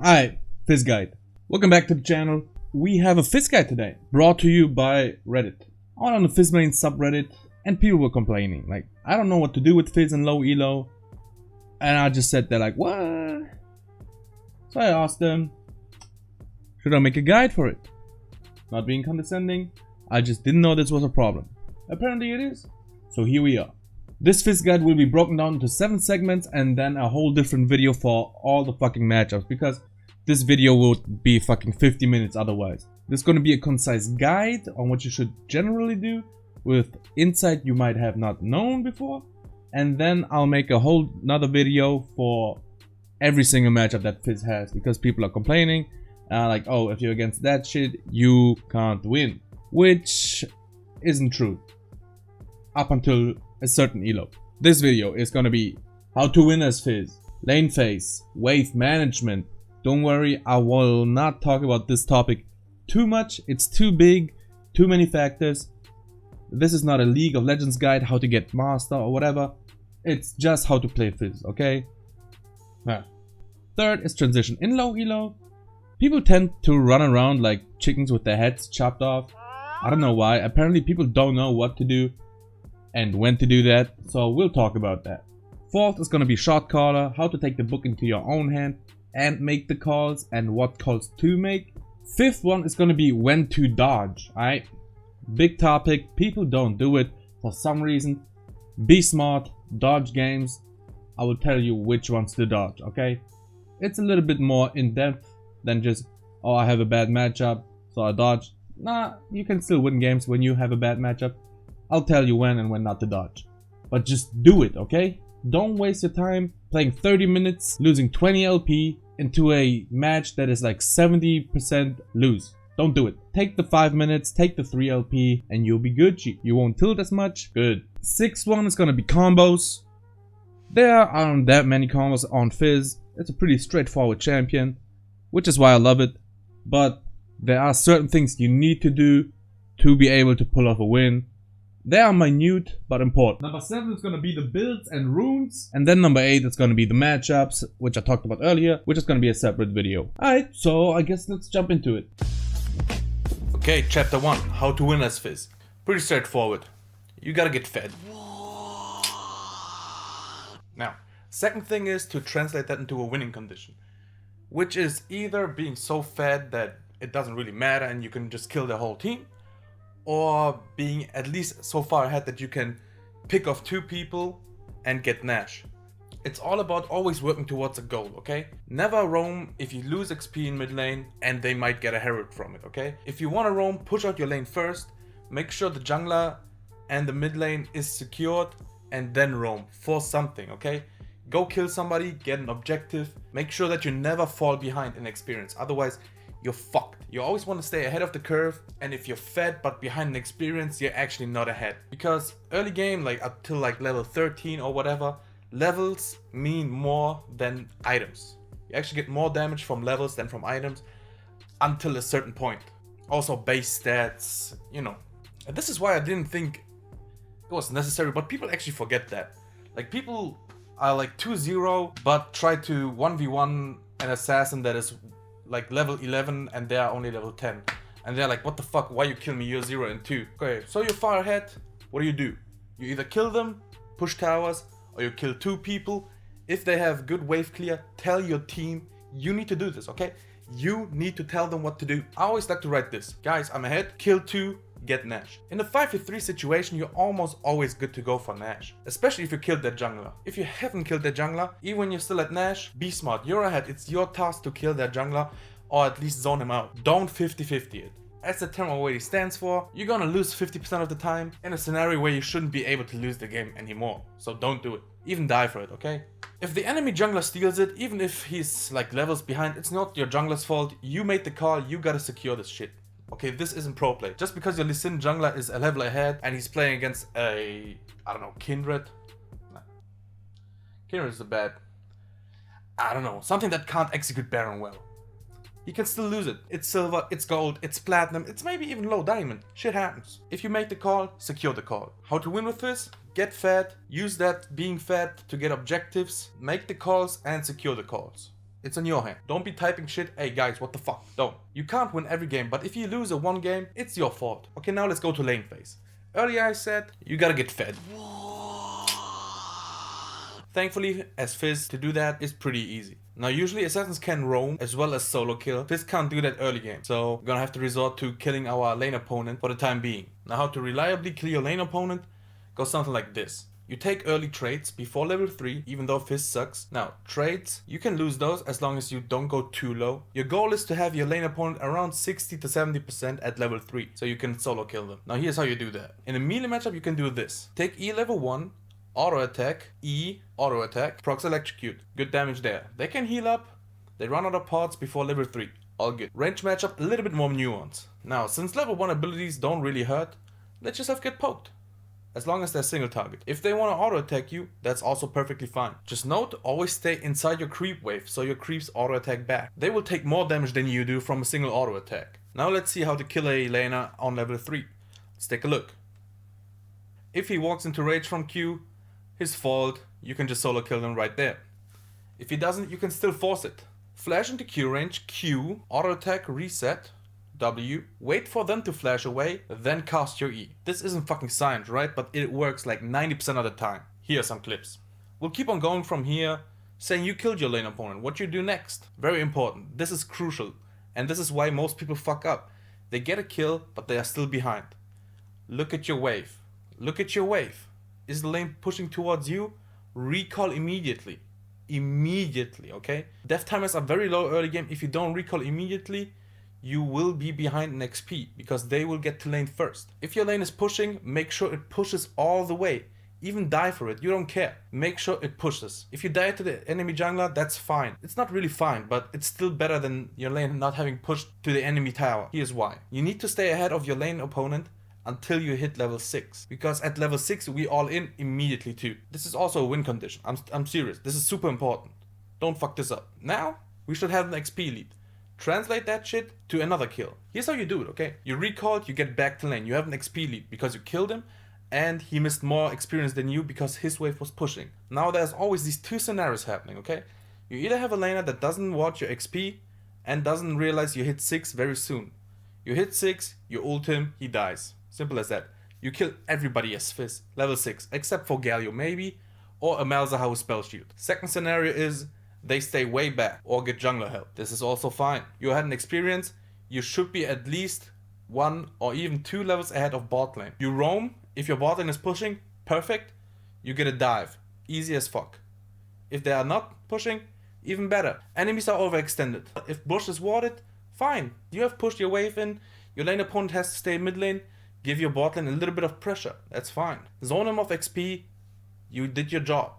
Alright, Fizz Guide. Welcome back to the channel. We have a Fizz Guide today, brought to you by Reddit. I went on the Fizz main subreddit, and people were complaining. Like, I don't know what to do with Fizz and low elo. And I just said, they're like, what? So I asked them, should I make a guide for it? Not being condescending, I just didn't know this was a problem. Apparently it is. So here we are. This Fizz Guide will be broken down into 7 segments and then a whole different video for all the fucking matchups, because this video will be fucking 50 minutes otherwise. This is going to be a concise guide on what you should generally do with insight you might have not known before, and then I'll make a whole nother video for every single matchup that Fizz has, because people are complaining like, oh, if you're against that shit you can't win, which isn't true up until a certain elo. This video is gonna be how to win as Fizz, lane phase, wave management. Don't worry, I will not talk about this topic too much. It's too big, too many factors. This is not a League of Legends guide, how to get master or whatever. It's just how to play Fizz, okay? Third is transition. In low elo, people tend to run around like chickens with their heads chopped off. I don't know why. Apparently people don't know what to do and when to do that, so we'll talk about that. Fourth is gonna be shot caller, how to take the book into your own hand and make the calls and what calls to make. Fifth one is gonna be when to dodge, alright? Big topic, people don't do it for some reason. Be smart, dodge games. I will tell you which ones to dodge, okay? It's a little bit more in depth than just, oh, I have a bad matchup, so I dodge. Nah, you can still win games when you have a bad matchup. I'll tell you when and when not to dodge. But just do it, okay? Don't waste your time playing 30 minutes, losing 20 LP into a match that is like 70% lose. Don't do it. Take the 5 minutes, take the 3 LP, and you'll be Gucci. You won't tilt as much. Good. Sixth one is gonna be combos. There aren't that many combos on Fizz. It's a pretty straightforward champion, which is why I love it. But there are certain things you need to do to be able to pull off a win. They are minute but important. Number 7 is going to be the builds and runes. And then number 8 is going to be the matchups, which I talked about earlier, which is going to be a separate video. Alright, so I guess let's jump into it. Okay, chapter 1. How to win as Fizz. Pretty straightforward. You gotta get fed. Now, second thing is to translate that into a winning condition, which is either being so fed that it doesn't really matter and you can just kill the whole team, or being at least so far ahead that you can pick off 2 people and get Nash. It's all about always working towards a goal, okay? Never roam if you lose XP in mid lane and they might get a Herald from it, okay? If you want to roam, push out your lane first, make sure the jungler and the mid lane is secured, and then roam for something, okay? Go kill somebody, get an objective, make sure that you never fall behind in experience, otherwise you're fucked. You always want to stay ahead of the curve, and if you're fed but behind in experience, you're actually not ahead. Because early game, like up till like level 13 or whatever, levels mean more than items. You actually get more damage from levels than from items until a certain point. Also base stats, you know. And this is why I didn't think it was necessary, but people actually forget that. Like, people are like 2-0 but try to 1v1 an assassin that is like level 11 and they are only level 10, and they're like, what the fuck, why you kill me, you're 0 and 2. Okay, so you're far ahead, what do? You either kill them, push towers, or you kill 2 people. If they have good wave clear, tell your team you need to do this, okay? You need to tell them what to do. I always like to write this: guys, I'm ahead, kill 2, get Nash. In a 5v3 situation, you're almost always good to go for Nash, especially if you killed that jungler. If you haven't killed that jungler, even when you're still at Nash, be smart. You're ahead. It's your task to kill that jungler, or at least zone him out. Don't 50-50 it. As the term already stands for, you're gonna lose 50% of the time in a scenario where you shouldn't be able to lose the game anymore. So don't do it. Even die for it, okay? If the enemy jungler steals it, even if he's like levels behind, it's not your jungler's fault. You made the call, you gotta secure this shit. Okay, this isn't pro play. Just because your Lee Sin jungler is a level ahead and he's playing against a, I don't know, Kindred. Nah. Kindred is a bad, I don't know, something that can't execute Baron well. He can still lose it. It's silver, it's gold, it's platinum, it's maybe even low diamond. Shit happens. If you make the call, secure the call. How to win with this? Get fed, use that being fed to get objectives, make the calls and secure the calls. It's on your hand. Don't be typing shit, hey guys, what the fuck? Don't. You can't win every game, but if you lose a one game, it's your fault. Okay, now let's go to lane phase. Earlier I said, you gotta get fed. Thankfully, as Fizz, to do that is pretty easy. Now usually assassins can roam as well as solo kill. Fizz can't do that early game, so we're gonna have to resort to killing our lane opponent for the time being. Now how to reliably kill your lane opponent goes something like this. You take early trades before level 3, even though Fizz sucks. Now, trades, you can lose those as long as you don't go too low. Your goal is to have your lane opponent around 60 to 70% at level 3, so you can solo kill them. Now here's how you do that. In a melee matchup you can do this. Take E level 1, auto attack, E, auto attack, procs electrocute. Good damage there. They can heal up, they run out of pots before level 3. All good. Range matchup, a little bit more nuanced. Now, since level 1 abilities don't really hurt, let's just have get poked. As long as they're single target. If they want to auto attack you, that's also perfectly fine. Just note, always stay inside your creep wave so your creeps auto attack back. They will take more damage than you do from a single auto attack. Now let's see how to kill a laner on level 3. Let's take a look. If he walks into rage from Q, his fault, you can just solo kill him right there. If he doesn't, you can still force it. Flash into Q range, Q, auto attack, reset, W, wait for them to flash away, then cast your E. This isn't fucking science, right? But it works like 90% of the time. Here are some clips. We'll keep on going from here, saying you killed your lane opponent. What you do next? Very important. This is crucial. And this is why most people fuck up. They get a kill, but they are still behind. Look at your wave. Look at your wave. Is the lane pushing towards you? Recall immediately. Immediately, okay? Death timers are very low early game. If you don't recall immediately, you will be behind in XP because they will get to lane first. If your lane is pushing, make sure it pushes all the way. Even die for it, you don't care. Make sure it pushes. If you die to the enemy jungler, that's fine. It's not really fine, but it's still better than your lane not having pushed to the enemy tower. Here's why. You need to stay ahead of your lane opponent until you hit level 6. Because at level 6, we all in immediately too. This is also a win condition. I'm serious. This is super important. Don't fuck this up. Now, we should have an XP lead. Translate that shit to another kill. Here's how you do it, okay? You recall, you get back to lane. You have an XP lead because you killed him and he missed more experience than you because his wave was pushing. Now there's always these two scenarios happening, okay? You either have a laner that doesn't watch your XP and doesn't realize you hit 6 very soon. You hit 6, you ult him, he dies. Simple as that. You kill everybody as Fizz, level 6, except for Galio maybe, or a Malzahar with spell shield. Second scenario is they stay way back or get jungler help. This is also fine. You had an experience, you should be at least 1 or even 2 levels ahead of bot lane. You roam, if your bot lane is pushing, perfect, you get a dive. Easy as fuck. If they are not pushing, even better. Enemies are overextended. If bush is warded, fine. You have pushed your wave in, your lane opponent has to stay mid lane, give your bot lane a little bit of pressure. That's fine. Zone him of XP, you did your job.